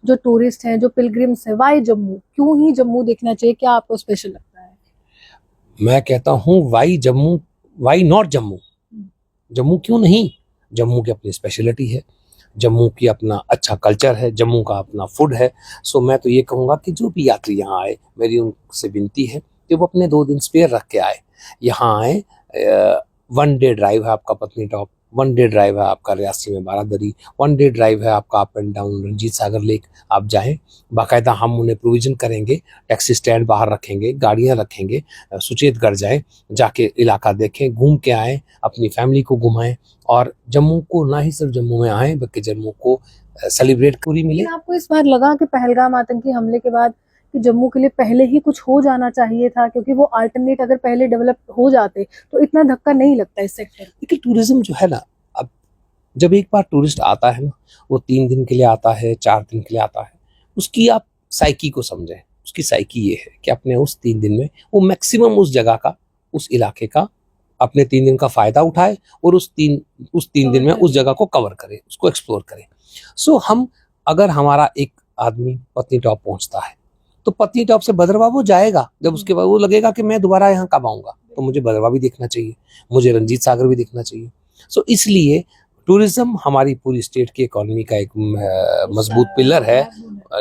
जो टूरिस्ट हैं, जो पिलग्रिम्स हैं, वाई जम्मू, क्यों ही जम्मू देखना चाहिए, क्या आपको स्पेशल लगता है? मैं कहता हूँ why Jammu, why not Jammu, Jammu क्यों नहीं? जम्मू की अपनी स्पेशलिटी है, जम्मू की अपना अच्छा कल्चर है, जम्मू का अपना फूड है। सो मैं तो ये कहूँगा कि जो भी यात्री यहाँ आए, मेरी उनसे विनती है कि वो अपने 2 दिन स्पेयर रख के आए, यहाँ आए। 1 डे ड्राइव है आपका पत्नीटॉप, 1 डे ड्राइव है आपका रियासी में बारादरी, 1 डे ड्राइव है आपका up and down Ranjit Sagar lake. आप जाएं, बाकायदा हम उन्हें प्रोविज़न करेंगे, टैक्सी स्टैंड बाहर रखेंगे, गाड़ियाँ रखेंगे, सुचेतगढ़ जाएं, जाके इलाका देखें, घूम के आएँ, अपनी फैमिली को घुमाएं और जम्मू को ना ही सिर्फ जम्मू में आएँ बल्कि जम्मू को सेलिब्रेट पूरी मिले। लेकिन आपको इस बार लगा कि पहलगाम आतंकी हमले के बाद कि जम्मू के लिए पहले ही कुछ हो जाना चाहिए था, क्योंकि वो अल्टरनेट अगर पहले डेवलप हो जाते तो इतना धक्का नहीं लगता इस सेक्टर? देखिए टूरिज्म जो है ना, अब जब एक बार टूरिस्ट आता है ना, वो 3 दिन के लिए आता है, 4 दिन के लिए आता है, उसकी आप साइकी को समझें। उसकी साइकी ये है कि अपने उस 3 दिन में वो मैक्सिमम उस जगह का, उस इलाके का अपने 3 दिन का फायदा उठाए और उस 3 दिन में उस जगह को कवर करे, उसको एक्सप्लोर करे। सो हम, अगर हमारा एक आदमी पत्नीटॉप पहुंचता है तो पत्नीटॉप से भद्रवाह वो जाएगा, जब उसके बाद वो लगेगा कि मैं दोबारा यहाँ कब आऊँगा, तो मुझे भद्रवाह भी देखना चाहिए, मुझे रंजीत सागर भी देखना चाहिए। सो इसलिए टूरिज्म हमारी पूरी स्टेट की इकोनॉमी का एक मजबूत पिलर है,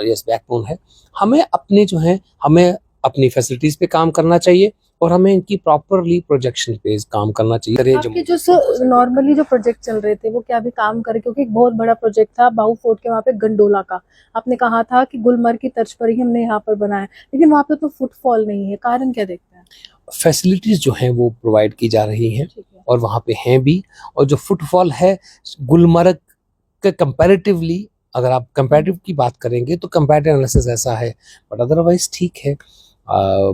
यस बैकबोन है। हमें अपने जो है, हमें अपनी फैसिलिटीज पे काम करना चाहिए और हमें इनकी प्रॉपरली प्रोजेक्शन पे काम करना चाहिए। आपके जो नॉर्मली जो प्रोजेक्ट चल रहे थे वो क्या भी काम करे? क्योंकि एक बहुत बड़ा प्रोजेक्ट था बाहू फोर्ट के वहाँ पे गंडोला का, आपने कहा था कि गुलमर्ग की तर्ज पर ही हमने यहाँ पर बनाया, लेकिन वहाँ पे तो फुटफॉल नहीं है, कारण क्या देखते हैं? फैसिलिटीज जो हैं वो प्रोवाइड की जा रही हैं और वहाँ पे हैं भी, और जो फुटफॉल है गुलमर्ग के कंपैरेटिवली, अगर आप कंपैरेटिव की बात करेंगे तो कंपैरेटिव एनालिसिस ऐसा है, बट अदरवाइज ठीक है।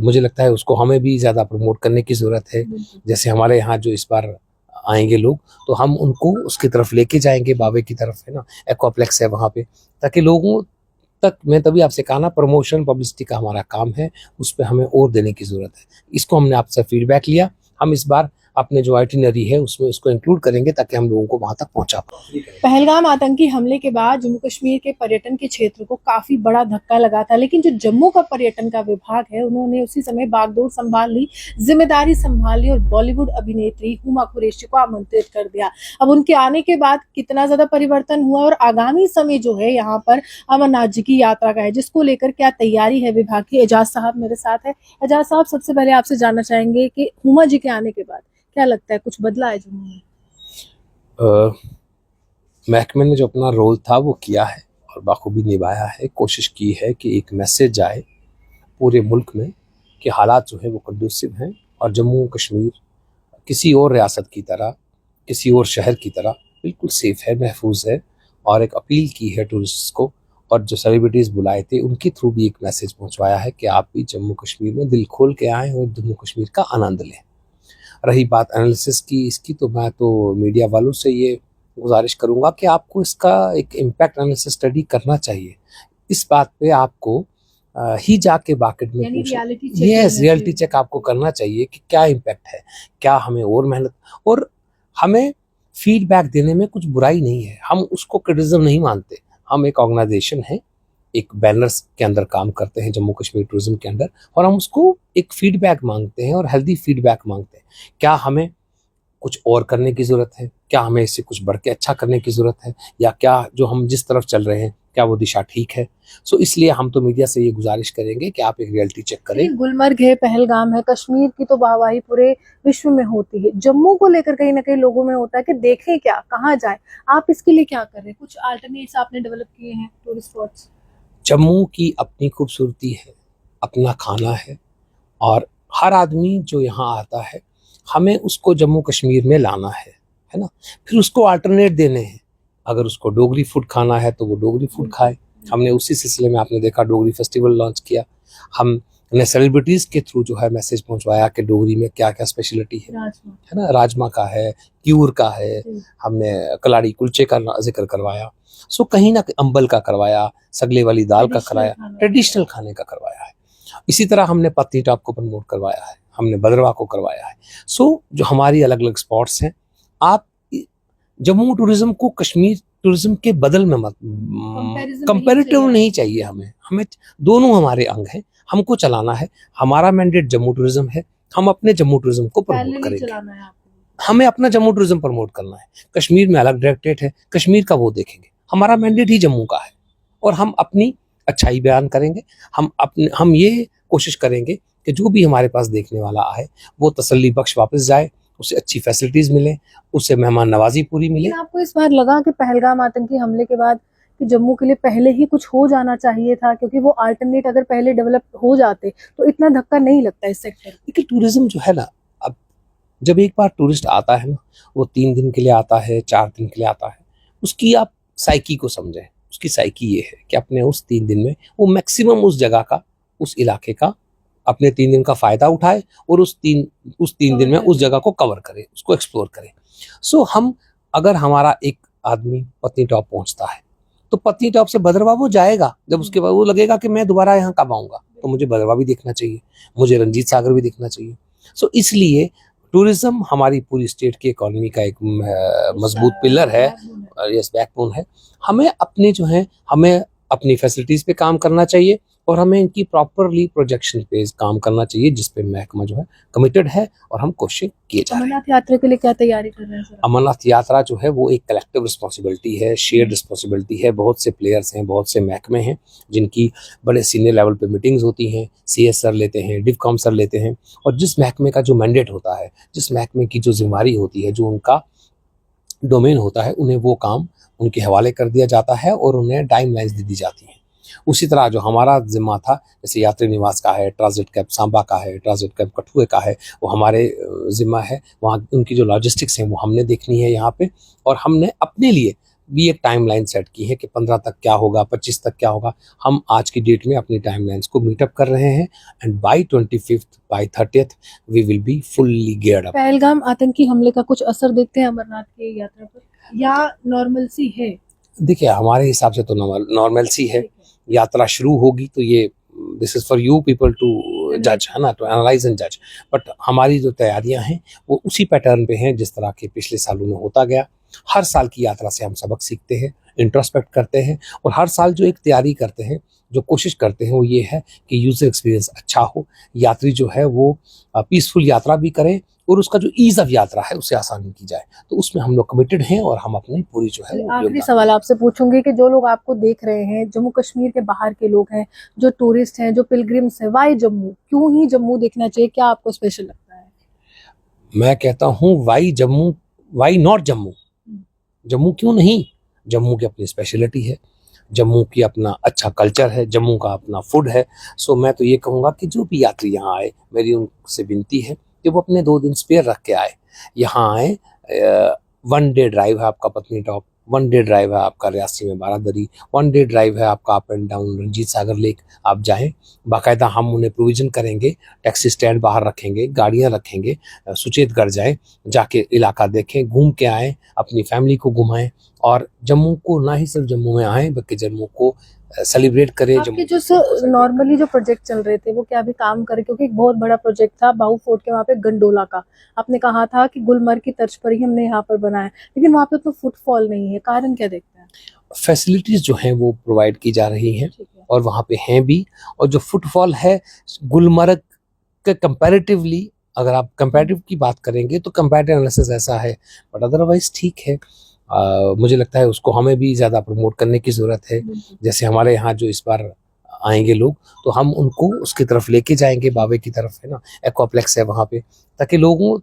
मुझे लगता है उसको हमें भी ज़्यादा प्रमोट करने की ज़रूरत है। जैसे हमारे यहाँ जो इस बार आएंगे लोग, तो हम उनको उसकी तरफ लेके जाएंगे, बावे की तरफ है ना, एक्वाप्लेक्स है वहाँ पे, ताकि लोगों तक, मैं तभी आपसे कहा ना, प्रमोशन पब्लिसिटी का हमारा काम है, उस पर हमें और देने की ज़रूरत है। इसको हमने आपसे फीडबैक लिया, हम इस बार अपने जो आइटिनरी है उसमें इसको इंक्लूड करेंगे ताकि हम लोगों को वहां तक पहुंचा पाए। पहलगाम आतंकी हमले के बाद जम्मू कश्मीर के पर्यटन के क्षेत्र को काफी बड़ा धक्का लगा था, लेकिन जो जम्मू का पर्यटन का विभाग है उन्होंने उसी समय बागडोर संभाल ली, जिम्मेदारी संभाल ली और बॉलीवुड अभिनेत्री हुमा कुरैशी को आमंत्रित कर दिया। अब उनके आने के बाद कितना ज्यादा परिवर्तन हुआ और आगामी समय जो है यहाँ पर अमरनाथ जी की यात्रा का है, जिसको लेकर क्या तैयारी है विभाग की? एजाज साहब मेरे साथ है। एजाज साहब, सबसे पहले आपसे जानना चाहेंगे कि हुमा जी के आने के बाद क्या लगता है कुछ बदला है जम्मू में? महकमे ने जो अपना रोल था वो किया है और बाखूबी निभाया है, कोशिश की है कि एक मैसेज जाए पूरे मुल्क में कि हालात जो है वो कंडूसिव हैं और जम्मू कश्मीर किसी और रियासत की तरह, किसी और शहर की तरह बिल्कुल सेफ है, महफूज है। और एक अपील की है टूरिस्ट को, और जो सेलिब्रिटीज़ बुलाए थे उनके थ्रू भी एक मैसेज पहुंचवाया है कि आप भी जम्मू कश्मीर में दिल खोल के आएँ और जम्मू कश्मीर का आनंद लें। रही बात एनालिसिस की, इसकी तो मैं तो मीडिया वालों से ये गुजारिश करूंगा कि आपको इसका एक इम्पैक्ट एनालिसिस स्टडी करना चाहिए। इस बात पे आपको ही जाके मार्केट में रियलिटी चेक आपको करना चाहिए कि क्या इम्पैक्ट है, क्या हमें और मेहनत, और हमें फीडबैक देने में कुछ बुराई नहीं है, हम उसको क्रिटिसिज्म नहीं मानते। हम एक ऑर्गेनाइजेशन है, एक बैनर्स के अंदर काम करते हैं जम्मू कश्मीर टूरिज्म के अंदर, और हम उसको एक फीडबैक मांगते हैं और हेल्दी फीडबैक मांगते हैं। क्या हमें कुछ और करने की ज़रूरत है, क्या हमें इससे कुछ बढ़ के अच्छा करने की ज़रूरत है, या क्या जो हम जिस तरफ चल रहे हैं क्या वो दिशा ठीक है? सो इसलिए हम तो मीडिया से ये गुजारिश करेंगे कि आप एक रियलिटी चेक करें। गुलमर्ग है, पहलगाम है, कश्मीर की तो वाहवाही पूरे विश्व में होती है, जम्मू को लेकर कहीं ना कहीं लोगों में होता है कि देखें क्या, कहाँ जाए, आप इसके लिए क्या कर रहे हैं? कुछ अल्टरनेट्स आपने डेवलप किए हैं टूरिस्ट स्पॉट्स? जम्मू की अपनी खूबसूरती है, अपना खाना है, और हर आदमी जो यहाँ आता है हमें उसको जम्मू कश्मीर में लाना है ना, फिर उसको अल्टरनेट देने हैं। अगर उसको डोगरी फूड खाना है तो वो डोगरी फूड खाए। हमने उसी सिलसिले में, आपने देखा, डोगरी फेस्टिवल लॉन्च किया। हमने सेलिब्रिटीज़ के थ्रू जो है मैसेज पहुंचवाया कि डोगरी में क्या क्या स्पेशलिटी है ना, राजमा का है, क्यूर का है, हमने कलाड़ी कुलचे का जिक्र करवाया, सो कहीं ना अंबल का करवाया, सगले वाली दाल का करवाया, ट्रेडिशनल खाने का करवाया है। इसी तरह हमने पत्नीटॉप को प्रमोट करवाया है, हमने भद्रवाह को करवाया है। सो जो हमारी अलग अलग स्पॉट्स हैं, आप जम्मू टूरिज्म को कश्मीर टूरिज्म के बदल में मत कंपैरेटिव नहीं चाहिए हमें। हमें दोनों हमारे अंग हैं, हमको चलाना है। हमारा मैंडेट जम्मू टूरिज्म है, हम अपने जम्मू टूरिज्म को प्रमोट करेंगे। हमें अपना जम्मू टूरिज्म प्रमोट करना है। कश्मीर में अलग डायरेक्टरेट है, कश्मीर का वो देखेंगे। हमारा मैंडेट ही जम्मू का है और हम अपनी अच्छाई बयान करेंगे। हम ये कोशिश करेंगे कि जो भी हमारे पास देखने वाला आए वो तसल्ली बख्श वापस जाए, उसे अच्छी फैसिलिटीज मिले, उसे मेहमान नवाजी पूरी मिले। आपको इस बार लगा कि पहलगाम आतंकी हमले के बाद कि जम्मू के लिए पहले ही कुछ हो जाना चाहिए था, क्योंकि वो अल्टरनेट अगर पहले डेवलप हो जाते तो इतना धक्का नहीं लगता इस सेक्टर में? देखिए टूरिज्म जो है ना, अब जब एक बार टूरिस्ट आता है ना, वो 3 दिन के लिए आता है, 4 दिन के लिए आता है, उसकी आप साइकी को समझें। उसकी साइकी ये है कि अपने उस 3 दिन में वो मैक्सिमम उस जगह का, उस इलाके का अपने 3 दिन का फायदा उठाए और उस तीन दिन में उस जगह को कवर करे, उसको एक्सप्लोर करे। सो हम अगर हमारा एक आदमी पत्नी टॉप पहुंचता है तो पत्नी टॉप से भद्रवाह वो जाएगा, जब उसके बाद वो लगेगा कि मैं दोबारा यहाँ कब आऊंगा, तो मुझे भद्रवाह भी देखना चाहिए, मुझे रंजीत सागर भी देखना चाहिए। सो इसलिए टूरिज्म हमारी पूरी स्टेट की इकोनॉमी का एक मजबूत पिलर है, यस बैकबोन है। हमें अपने जो है, हमें अपनी फैसिलिटीज पे काम करना चाहिए और हमें इनकी प्रॉपरली प्रोजेक्शन पे काम करना चाहिए, जिसपे महकमा जो है कमिटेड है और हम कोशिश किए जा रहे हैं। अमरनाथ यात्रा के लिए क्या तैयारी कर रहे हैं सर? अमरनाथ यात्रा जो है वो एक कलेक्टिव रिस्पॉन्सिबिलिटी है, शेयर्ड रिस्पॉन्सिबिलिटी है। बहुत से प्लेयर्स हैं, बहुत से महकमे हैं जिनकी बड़े सीनियर लेवल पे मीटिंग्स होती हैं। CS सर लेते हैं, डिवकॉम सर लेते हैं, और जिस महकमे का जो मैंडेट होता है, जिस महकमे की जो जिम्मेवारी होती है, जो उनका डोमेन होता है, उन्हें वो काम उनके हवाले कर दिया जाता है और उन्हें टाइमलाइंस दे दी जाती हैं। उसी तरह जो हमारा जिम्मा था, जैसे यात्री निवास का है, ट्रांजिट कैंप सांबा का है, ट्रांजिट कैंप कठुए का है, वो हमारे जिम्मा है। वहाँ उनकी जो लॉजिस्टिक्स हैं वो हमने देखनी है यहाँ पे, और हमने अपने लिए भी एक टाइमलाइन सेट की है कि 15 तक क्या होगा, 25 तक क्या होगा। हम आज की डेट में अपनी टाइमलाइंस को मीटअप कर रहे हैं and by 25th, by 30th we will be fully geared up. Pahalgam आतंकी हमले का कुछ असर देखते हैं अमरनाथ की यात्रा पर या नॉर्मल सी है? देखिए हमारे हिसाब से तो नॉर्मल सी है। यात्रा शुरू होगी तो ये this is for you people to जज, है ना, टू एनालाइज एंड जज। बट हमारी जो तैयारियां हैं वो उसी पैटर्न पे हैं जिस तरह के पिछले सालों में होता गया। हर साल की यात्रा से हम सबक सीखते हैं, इंट्रोस्पेक्ट करते हैं, और हर साल जो एक तैयारी करते हैं, जो कोशिश करते हैं, वो ये है कि यूजर एक्सपीरियंस अच्छा हो, यात्री जो है वो पीसफुल यात्रा भी करे और उसका जो ईज ऑफ यात्रा है उसे आसानी की जाए। तो उसमें हम लोग कमिटेड हैं और हम अपनी पूरी जो है। आखिरी सवाल आपसे पूछूंगी कि जो लोग आपको देख रहे हैं, जम्मू कश्मीर के बाहर के लोग हैं, जो टूरिस्ट हैं, जो पिलग्रिम्स हैं, वाई जम्मू, क्यों ही जम्मू देखना चाहिए, क्या आपको स्पेशल लगता है? मैं कहता हूँ why Jammu, why not Jammu. Jammu क्यों नहीं? जम्मू की अपनी स्पेशलिटी है, जम्मू की अपना अच्छा कल्चर है, जम्मू का अपना फूड है। सो मैं तो ये कहूँगा कि जो भी यात्री यहाँ आए, मेरी उनसे विनती है कि वो अपने 2 दिन स्पेयर रख के आए, यहाँ आए। 1 डे ड्राइव है आपका पत्नी टॉप, 1 डे ड्राइव है आपका रियासी में बारादरी, 1 डे ड्राइव है आपका up and down Ranjit Sagar lake. आप जाएं, बाकायदा हम उन्हें प्रोविजन करेंगे, टैक्सी स्टैंड बाहर रखेंगे, गाड़ियां रखेंगे। सुचेतगढ़ जाएं, जाके इलाका देखें, घूम के आएँ, अपनी फैमिली को घुमाएं, और जम्मू को ना ही सिर्फ जम्मू में आएँ बल्कि जम्मू को सेलिब्रेट करें। आपके जो नॉर्मली जो प्रोजेक्ट चल रहे थे वो क्या अभी काम करे? क्योंकि एक बहुत बड़ा प्रोजेक्ट था बाहू फोर्ट के वहाँ पे गंडोला का, आपने कहा था कि गुलमर्ग की तर्ज पर ही हमने यहाँ पर बनाया, लेकिन वहाँ पे तो फुटफॉल नहीं है, कारण क्या देखते हैं? फैसिलिटीज जो हैं वो प्रोवाइड की जा रही हैं और वहाँ पे हैं भी, और जो फुटफॉल है गुलमर्ग के कंपैरेटिवली, अगर आप कंपैरेटिव की बात करेंगे तो कंपैरेटिव एनालिसिस ऐसा है, बट अदरवाइज ठीक है। मुझे लगता है उसको हमें भी ज़्यादा प्रमोट करने की ज़रूरत है। जैसे हमारे यहाँ जो इस बार आएंगे लोग, तो हम उनको उसकी तरफ लेके जाएंगे, बाबे की तरफ, है ना, एक्वाप्लेक्स है वहाँ पे, ताकि लोगों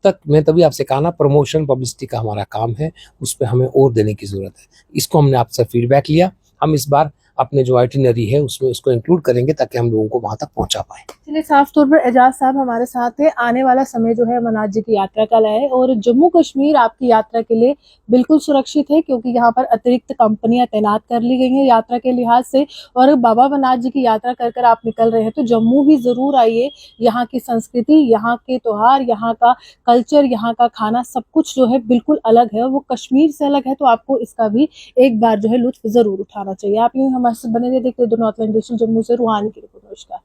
तक, मैं तभी आपसे कहा ना, प्रमोशन पब्लिसिटी का हमारा काम है, उस पर हमें और देने की ज़रूरत है। इसको हमने आपसे फीडबैक लिया, हम इस बार अपने जो आइटिनरी है उसमें उसको इंक्लूड करेंगे ताकि हम लोगों को वहां तक पहुंचा पाए। चलिए, साफ तौर पर एजाज साहब हमारे साथ है। आने वाला समय जो है अमरनाथ जी की यात्रा का है और जम्मू कश्मीर आपकी यात्रा के लिए बिल्कुल सुरक्षित है, क्योंकि यहाँ पर अतिरिक्त कंपनियां तैनात कर ली गई हैं यात्रा के लिहाज से। और बाबा अमरनाथ जी की यात्रा कर कर आप निकल रहे हैं तो जम्मू भी जरूर आइए। यहाँ की संस्कृति, यहाँ के त्योहार, यहाँ का कल्चर, यहाँ का खाना, सब कुछ जो है बिल्कुल अलग है, वो कश्मीर से अलग है, तो आपको इसका भी एक बार जो है लुत्फ जरूर उठाना चाहिए। आप यूँ हमारे साथ बने रहिए, देखते हैं द नॉर्थ इंडियन जम्मू से रूहानी की रिपोर्ट। नमस्कार।